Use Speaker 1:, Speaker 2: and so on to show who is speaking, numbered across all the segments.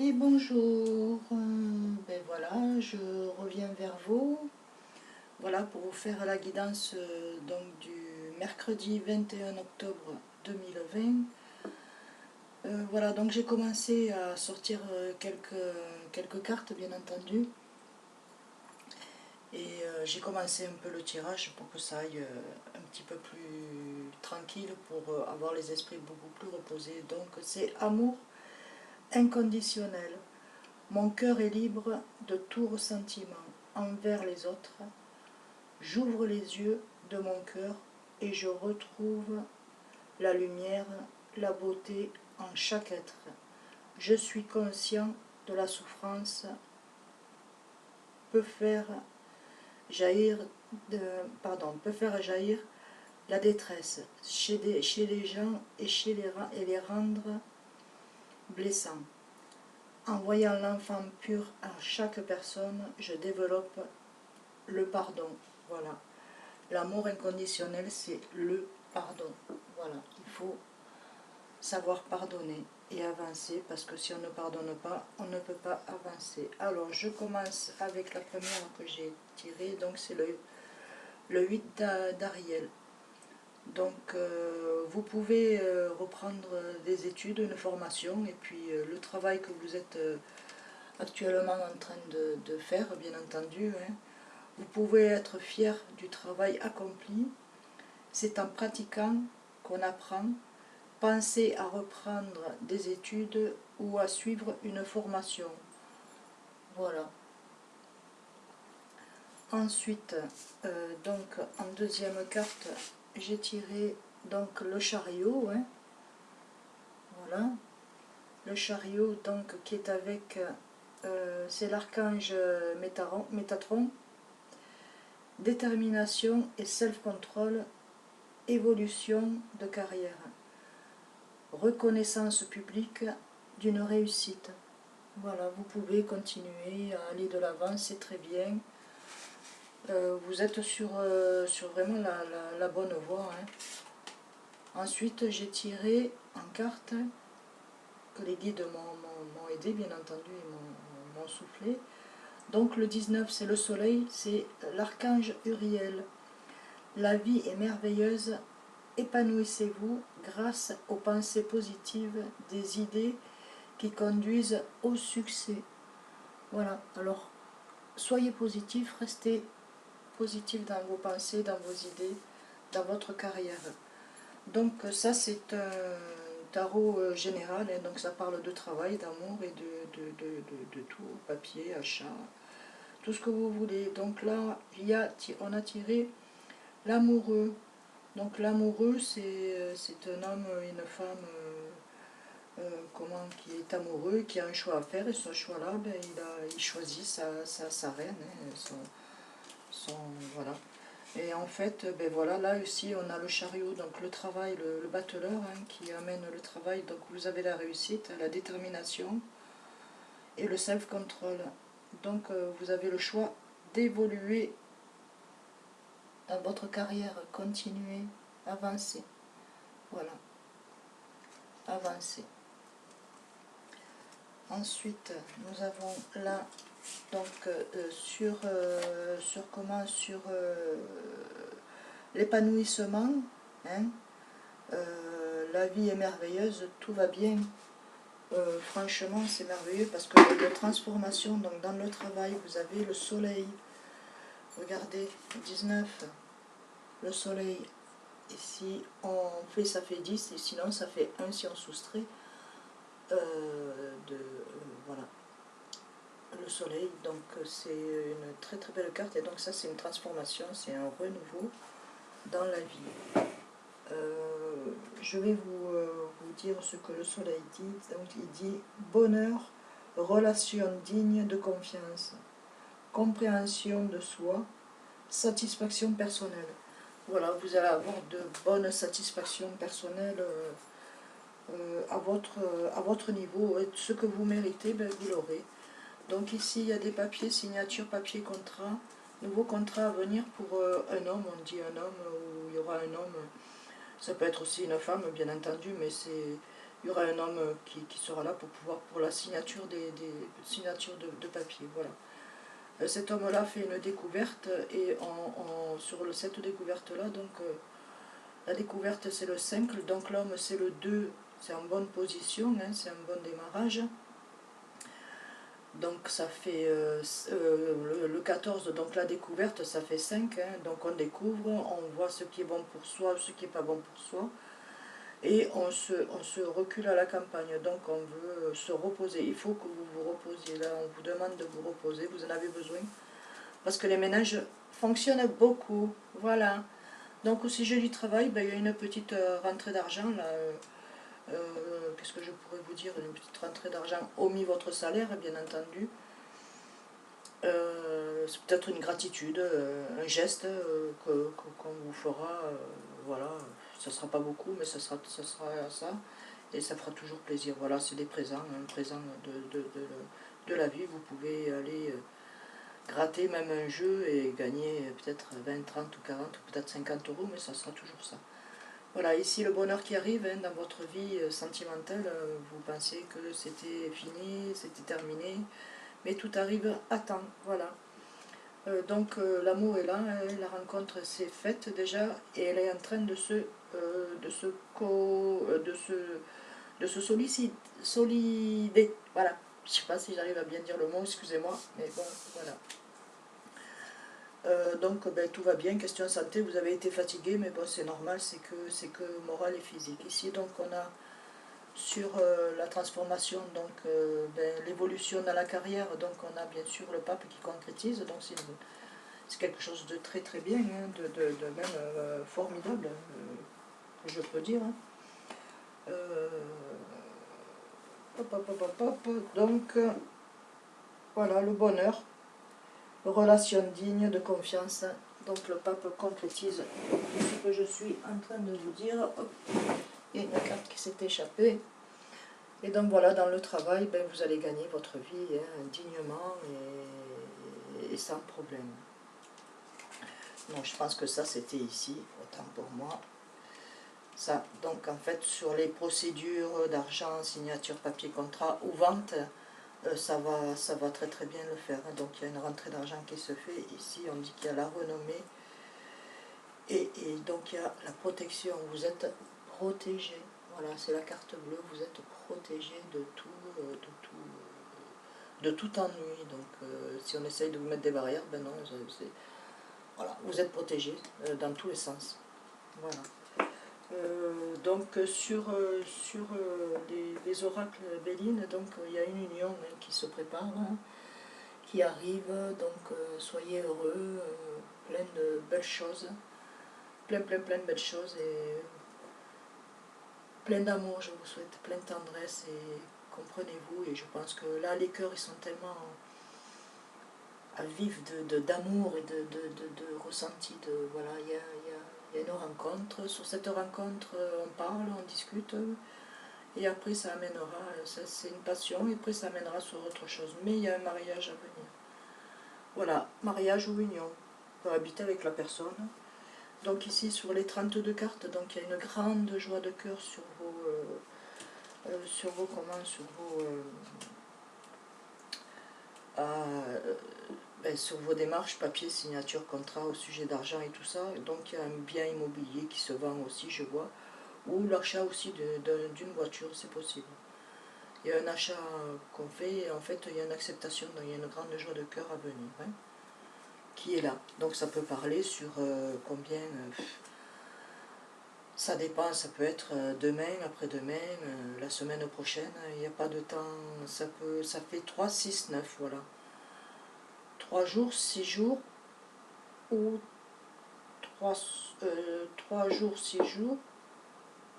Speaker 1: Et bonjour, ben voilà, je reviens vers vous, voilà pour vous faire la guidance donc du mercredi 21 octobre 2020. Voilà, donc j'ai commencé à sortir quelques cartes bien entendu, et j'ai commencé un peu le tirage pour que ça aille un petit peu plus tranquille, pour avoir les esprits beaucoup plus reposés. Donc c'est amour inconditionnel. Mon cœur est libre de tout ressentiment envers les autres. J'ouvre les yeux de mon cœur et je retrouve la lumière, la beauté en chaque être. Je suis conscient de la souffrance peut faire jaillir, peut faire jaillir la détresse chez les gens et les rendre blessants. En voyant l'enfant pur en chaque personne, je développe le pardon. Voilà. L'amour inconditionnel, c'est le pardon. Voilà. Il faut savoir pardonner et avancer, parce que si on ne pardonne pas, on ne peut pas avancer. Alors, je commence avec la première que j'ai tirée. Donc, c'est le 8 d'Ariel. Donc, vous pouvez reprendre des études, une formation, et puis le travail que vous êtes actuellement en train de faire, bien entendu, hein. Vous pouvez être fier du travail accompli. C'est en pratiquant qu'on apprend. Pensez à reprendre des études ou à suivre une formation. Voilà. Ensuite, donc en deuxième carte, j'ai tiré donc le chariot, hein. Voilà. Le chariot donc qui est avec, c'est l'archange Métatron. Détermination et self-control, évolution de carrière, reconnaissance publique d'une réussite. Voilà, vous pouvez continuer à aller de l'avant, c'est très bien. Vous êtes sur vraiment la bonne voie, hein. Ensuite, j'ai tiré en carte, que les guides m'ont aidé, bien entendu, et m'ont soufflé. Donc le 19, c'est le soleil, c'est l'archange Uriel. La vie est merveilleuse. Épanouissez-vous grâce aux pensées positives, des idées qui conduisent au succès. Voilà, alors soyez positif, restez positif dans vos pensées, dans vos idées, dans votre carrière. Donc ça, c'est un tarot général, hein, donc ça parle de travail, d'amour et de tout, papier, achat, tout ce que vous voulez. Donc là, on a tiré l'amoureux. Donc l'amoureux, c'est un homme et une femme qui est amoureux, qui a un choix à faire, et ce choix-là, ben, il choisit sa reine, hein, voilà. Et en fait, ben voilà, là aussi on a le chariot, donc le travail, le battleur, hein, qui amène le travail. Donc vous avez la réussite, la détermination et le self-control. Donc vous avez le choix d'évoluer dans votre carrière, continuer, avancer. Voilà, avancer. Ensuite, nous avons là, donc sur l'épanouissement, hein, la vie est merveilleuse, tout va bien. Franchement, c'est merveilleux, parce que la transformation, donc dans le travail, vous avez le soleil. Regardez, 19, le soleil. Et si on fait, ça fait 10, et sinon ça fait 1 si on soustrait. Voilà. Le soleil, donc c'est une très très belle carte, et donc ça c'est une transformation, c'est un renouveau dans la vie. Je vais vous dire ce que le soleil dit. Donc il dit bonheur, relation digne de confiance, compréhension de soi, satisfaction personnelle. Voilà, vous allez avoir de bonnes satisfactions personnelles à votre niveau, et ce que vous méritez, ben, vous l'aurez. Donc ici, il y a des papiers, signature, papier, contrat, nouveau contrat à venir pour un homme. On dit un homme, ou il y aura un homme. Ça peut être aussi une femme, bien entendu, mais il y aura un homme qui sera là pour la signature des signatures de papier. Voilà. Cet homme-là fait une découverte et sur cette découverte-là, donc la découverte c'est le 5, donc l'homme c'est le 2, c'est en bonne position, hein, c'est un bon démarrage. Donc ça fait le 14, donc la découverte ça fait 5, hein, donc on découvre, on voit ce qui est bon pour soi, ce qui n'est pas bon pour soi, et on se recule à la campagne, donc on veut se reposer, il faut que vous vous reposiez, là on vous demande de vous reposer, vous en avez besoin, parce que les ménages fonctionnent beaucoup, voilà. Donc au sujet du travail, ben, il y a une petite rentrée d'argent là. Qu'est-ce que je pourrais vous dire, une petite rentrée d'argent omis votre salaire, bien entendu. C'est peut-être une gratitude, un geste qu'on vous fera, voilà, ça sera pas beaucoup, mais ça sera ça, et ça fera toujours plaisir. Voilà, c'est des présents, un présent de la vie. Vous pouvez aller gratter même un jeu et gagner peut-être 20, 30 ou 40 ou peut-être 50 euros, mais ça sera toujours ça. Voilà, ici le bonheur qui arrive hein, dans votre vie sentimentale, vous pensez que c'était fini, c'était terminé, mais tout arrive à temps, voilà. Donc l'amour est là, hein, la rencontre s'est faite déjà, et elle est en train de se solider, voilà. Je ne sais pas si j'arrive à bien dire le mot, excusez-moi, mais bon, voilà. Donc ben, tout va bien, question santé, vous avez été fatigué, mais bon c'est normal, c'est que moral et physique. Ici donc on a sur la transformation, donc ben, l'évolution dans la carrière, donc on a bien sûr le pape qui concrétise, donc c'est quelque chose de très très bien, hein, de même formidable, je peux dire. Hein. Donc voilà, le bonheur, relation digne de confiance. Donc le pape concrétise ce que je suis en train de vous dire. Hop, il y a une carte qui s'est échappée. Et donc voilà, dans le travail, ben, vous allez gagner votre vie hein, dignement et sans problème. Donc je pense que ça c'était ici, autant pour moi. Ça, donc en fait sur les procédures d'argent, signature, papier, contrat ou vente, ça va très très bien le faire. Donc il y a une rentrée d'argent qui se fait ici, on dit qu'il y a la renommée et donc il y a la protection, vous êtes protégé. Voilà, c'est la carte bleue, vous êtes protégé de tout ennui. Donc si on essaye de vous mettre des barrières, ben non, voilà, vous êtes protégé dans tous les sens. Voilà. Donc sur les oracles Béline, donc il y a une union hein, qui se prépare, hein, qui arrive, donc soyez heureux, plein de belles choses, plein de belles choses et plein d'amour je vous souhaite, plein de tendresse et comprenez-vous, et je pense que là les cœurs ils sont tellement à vif d'amour et de ressenti, voilà, il y a une rencontre, sur cette rencontre on parle, on discute, et après ça amènera, c'est une passion, et après ça amènera sur autre chose, mais il y a un mariage à venir. Voilà, mariage ou union, on peut habiter avec la personne. Donc ici sur les 32 cartes, donc il y a une grande joie de cœur sur sur vos démarches, papier, signature, contrat au sujet d'argent et tout ça. Donc il y a un bien immobilier qui se vend aussi, je vois, ou l'achat aussi d'une voiture, c'est possible. Il y a un achat qu'on fait et en fait il y a une acceptation, donc il y a une grande joie de cœur à venir, hein, qui est là. Donc ça peut parler sur combien, ça dépend, ça peut être demain, après-demain, la semaine prochaine, il n'y a pas de temps, ça fait 3, 6, 9, voilà. 3 jours, 6 jours, ou 3 jours, 6 jours,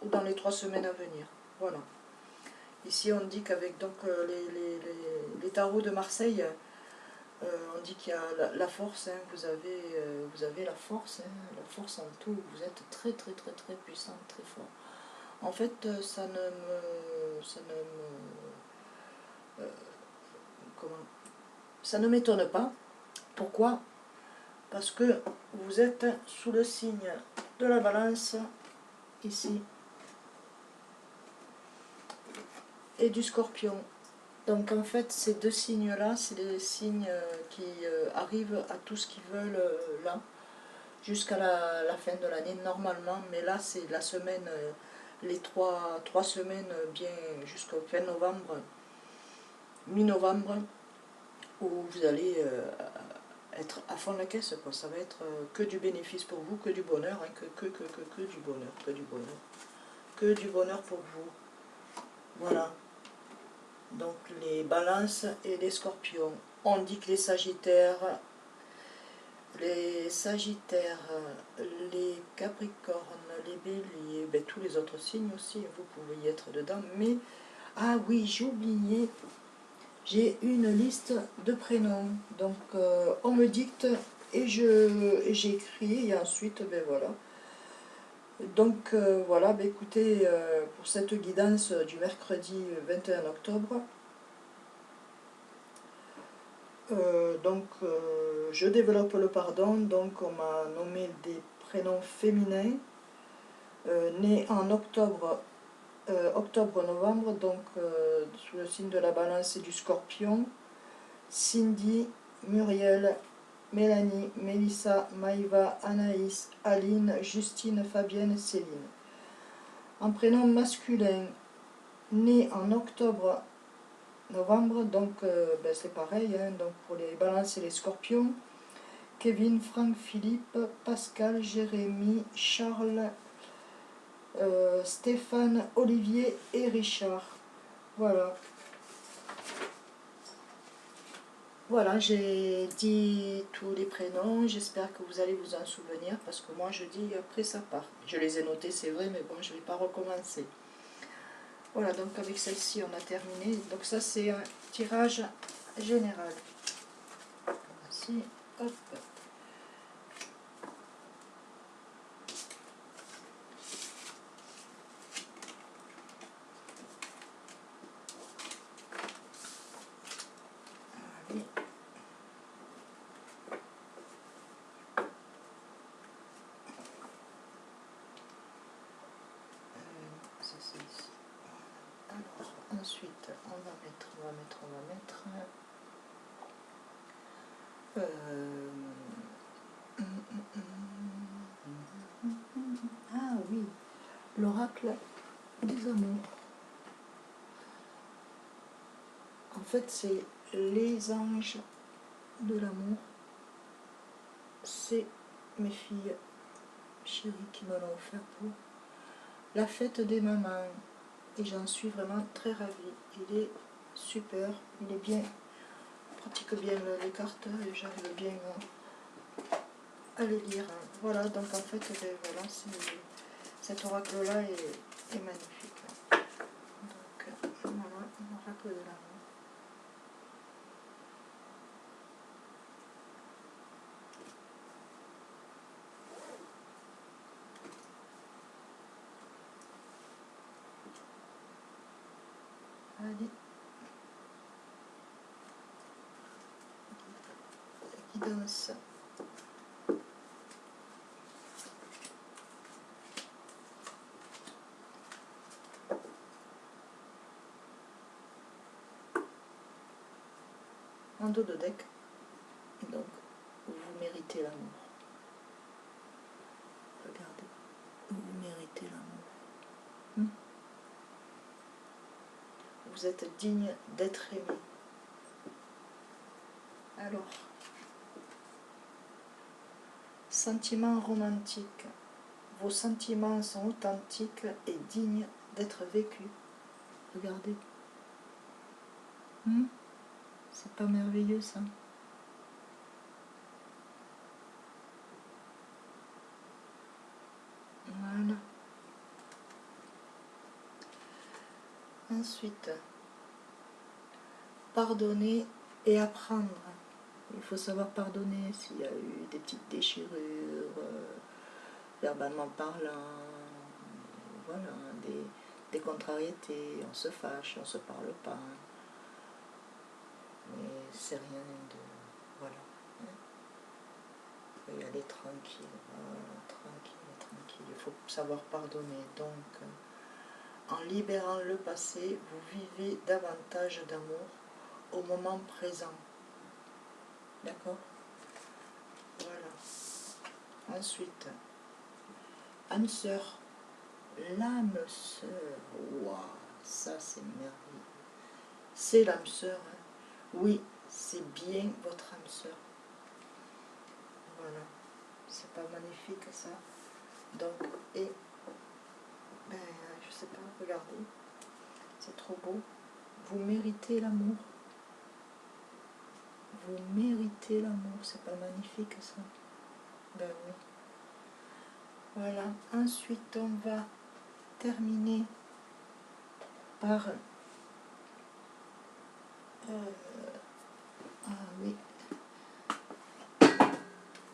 Speaker 1: ou dans les 3 semaines à venir, voilà. Ici on dit qu'avec donc les tarots de Marseille, on dit qu'il y a la force, hein, vous avez la force en tout, vous êtes très très très très puissant, très fort. En fait, ça ne m'étonne pas. Pourquoi? Parce que vous êtes sous le signe de la balance, ici. et du Scorpion. Donc en fait ces deux signes là, c'est les signes qui arrivent à tout ce qu'ils veulent là, jusqu'à la fin de l'année normalement, mais là c'est la semaine, les trois semaines bien jusqu'au fin novembre, mi-novembre, où vous allez être à fond la caisse, quoi. Ça va être que du bénéfice pour vous, que du bonheur, hein, que du bonheur, que du bonheur pour vous. Voilà. Donc les balances et les scorpions. On dit que les sagittaires, les capricornes, les béliers, ben, tous les autres signes aussi, vous pouvez y être dedans. Mais, ah oui, j'ai oublié, j'ai une liste de prénoms. Donc on me dicte et j'écris et ensuite, ben voilà. Donc voilà, ben, écoutez, pour cette guidance du mercredi 21 octobre, je développe le pardon. Donc on m'a nommé des prénoms féminins nés en octobre-novembre, donc sous le signe de la balance et du scorpion: Cindy, Muriel, Mélanie, Mélissa, Maïva, Anaïs, Aline, Justine, Fabienne, Céline. En prénom masculin, né en octobre-novembre, donc ben c'est pareil, hein, donc pour les balances et les scorpions: Kevin, Franck, Philippe, Pascal, Jérémy, Charles, Stéphane, Olivier et Richard. Voilà. Voilà, j'ai dit tous les prénoms, j'espère que vous allez vous en souvenir, parce que moi je dis après ça part. Je les ai notés, c'est vrai, mais bon, je ne vais pas recommencer. Voilà, donc avec celle-ci on a terminé. Donc ça c'est un tirage général. Voici, hop. Allez. Ça c'est ici. Alors, ensuite, on va mettre. Ah oui, l'oracle des amours. En fait, c'est les anges de l'amour. C'est mes filles chéries qui me l'ont offert pour la fête des mamans. Et j'en suis vraiment très ravie. Il est super, il est bien, pratique bien les cartes et j'arrive bien à les lire. Voilà, donc en fait, ben, voilà, cet oracle-là est magnifique. Donc voilà, l'oracle de l'amour. Allez. La guidance. En dos de deck. Donc, vous méritez l'amour. Regardez, vous méritez l'amour. Vous êtes digne d'être aimé. Alors, sentiments romantiques. Vos sentiments sont authentiques et dignes d'être vécus. Regardez. C'est pas merveilleux ça? Voilà. Ensuite, pardonner et apprendre. Il faut savoir pardonner s'il y a eu des petites déchirures, verbalement parlant, voilà, des contrariétés, on se fâche, on se parle pas. Mais c'est rien de... Voilà. Il faut y aller tranquille, voilà, tranquille. Il faut savoir pardonner. Donc, En libérant le passé, vous vivez davantage d'amour au moment présent. D'accord? Voilà. Ensuite, âme sœur. L'âme sœur. Waouh, ça c'est merveilleux. C'est l'âme sœur. Hein. Oui, c'est bien votre âme sœur. Voilà. C'est pas magnifique ça. Donc, et ben, je sais pas, regardez. C'est trop beau. Vous méritez l'amour. Vous méritez l'amour. C'est pas magnifique ça. Ben oui. Voilà. Ensuite, on va terminer par... ah oui.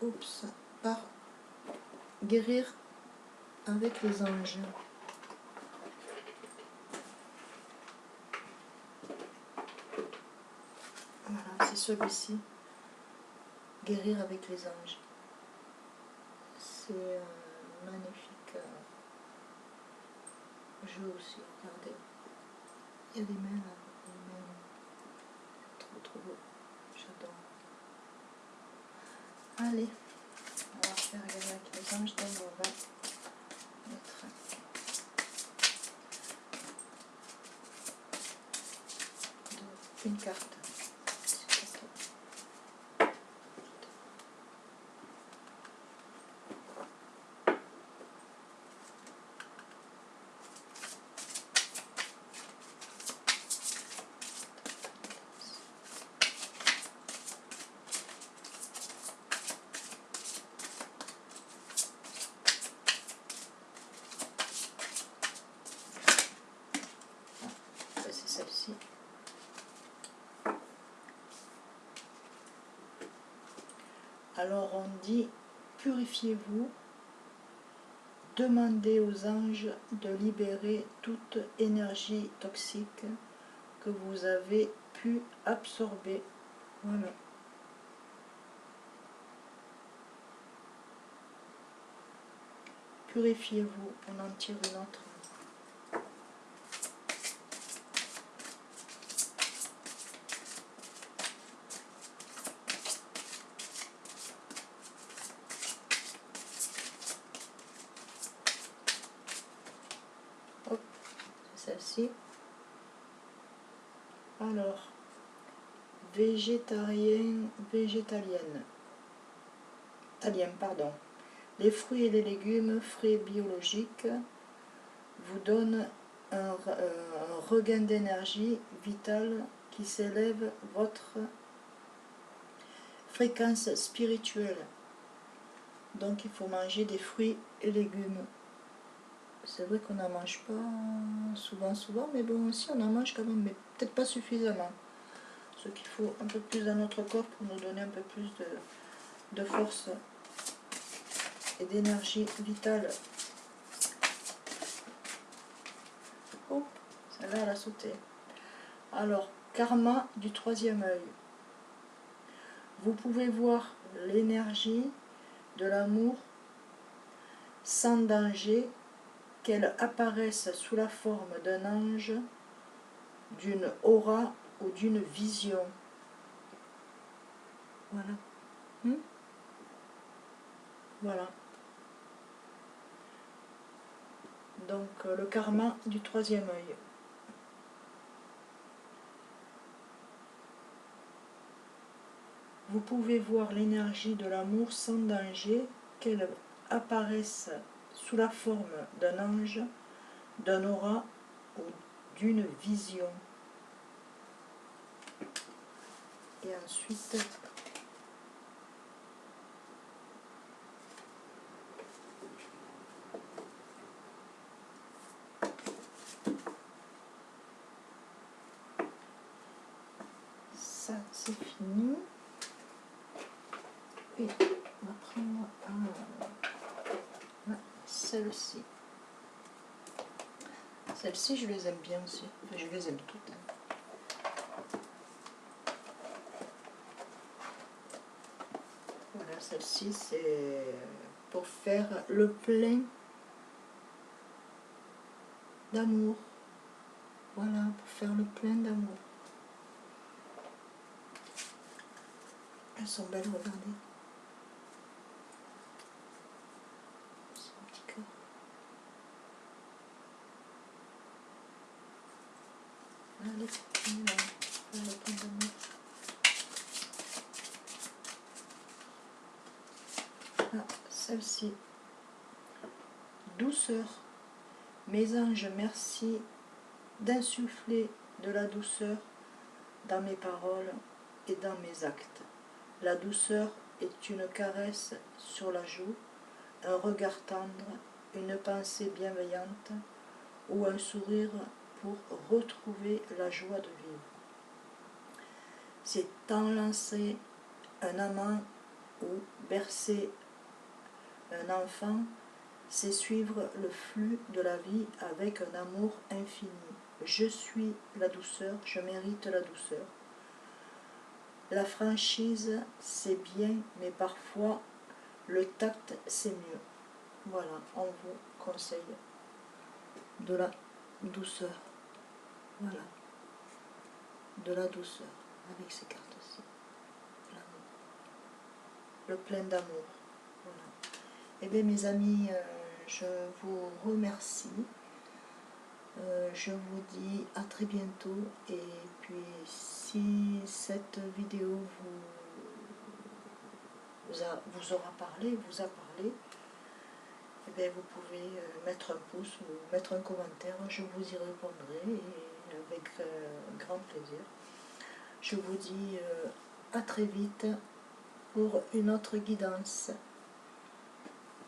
Speaker 1: Oups. Par guérir avec les anges. Voilà, c'est celui-ci. Guérir avec les anges. C'est magnifique jeu aussi, regardez. Il y a des mains là, des mains. Trop trop beau. J'adore. Allez, on va faire guérir avec les anges, donc on va mettre une carte. C'est celle-ci. Alors on dit, purifiez-vous, demandez aux anges de libérer toute énergie toxique que vous avez pu absorber. Voilà. Purifiez-vous, on en tire une autre. Hop, c'est celle-ci. Alors, végétalienne, pardon. Les fruits et les légumes frais biologiques vous donnent un regain d'énergie vitale qui s'élève votre fréquence spirituelle. Donc il faut manger des fruits et légumes. C'est vrai qu'on n'en mange pas souvent, mais bon, aussi on en mange quand même, mais peut-être pas suffisamment. Ce qu'il faut un peu plus dans notre corps pour nous donner un peu plus de force et d'énergie vitale. Oh, celle-là elle a sauté. Alors, karma du troisième œil. Vous pouvez voir l'énergie de l'amour sans danger, qu'elle apparaisse sous la forme d'un ange, d'une aura ou d'une vision. Voilà. Voilà. Donc le karma du troisième œil. Vous pouvez voir l'énergie de l'amour sans danger, qu'elle apparaisse sous la forme d'un ange, d'un aura ou d'une vision. Et ensuite, ça c'est fini. Et on va prendre celle-ci. Celles-ci, je les aime bien aussi. Enfin, je les aime toutes. Voilà, celle-ci, c'est pour faire le plein d'amour. Voilà, pour faire le plein d'amour. Elles sont belles, regardez. C'est un petit cœur. Voilà les petits, là. Voilà le plein d'amour. Ah, celle-ci. Douceur. Mes anges, merci d'insuffler de la douceur dans mes paroles et dans mes actes. La douceur est une caresse sur la joue, un regard tendre, une pensée bienveillante ou un sourire pour retrouver la joie de vivre. C'est enlacer un amant ou bercer un enfant, c'est suivre le flux de la vie avec un amour infini. Je suis la douceur, je mérite la douceur. La franchise, c'est bien, mais parfois, le tact, c'est mieux. Voilà, on vous conseille de la douceur. Voilà, de la douceur, avec ces cartes-ci. Le plein d'amour. Voilà. Eh bien, mes amis, je vous remercie. Je vous dis à très bientôt, et puis si cette vidéo vous aura parlé, vous a parlé, eh bien vous pouvez mettre un pouce ou mettre un commentaire, je vous y répondrai et avec grand plaisir. Je vous dis à très vite pour une autre guidance.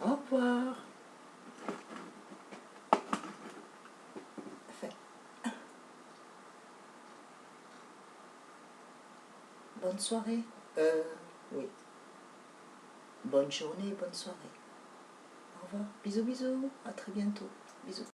Speaker 1: Au revoir. Bonne soirée. Oui. Bonne journée, bonne soirée. Au revoir. Bisous, bisous. À très bientôt. Bisous.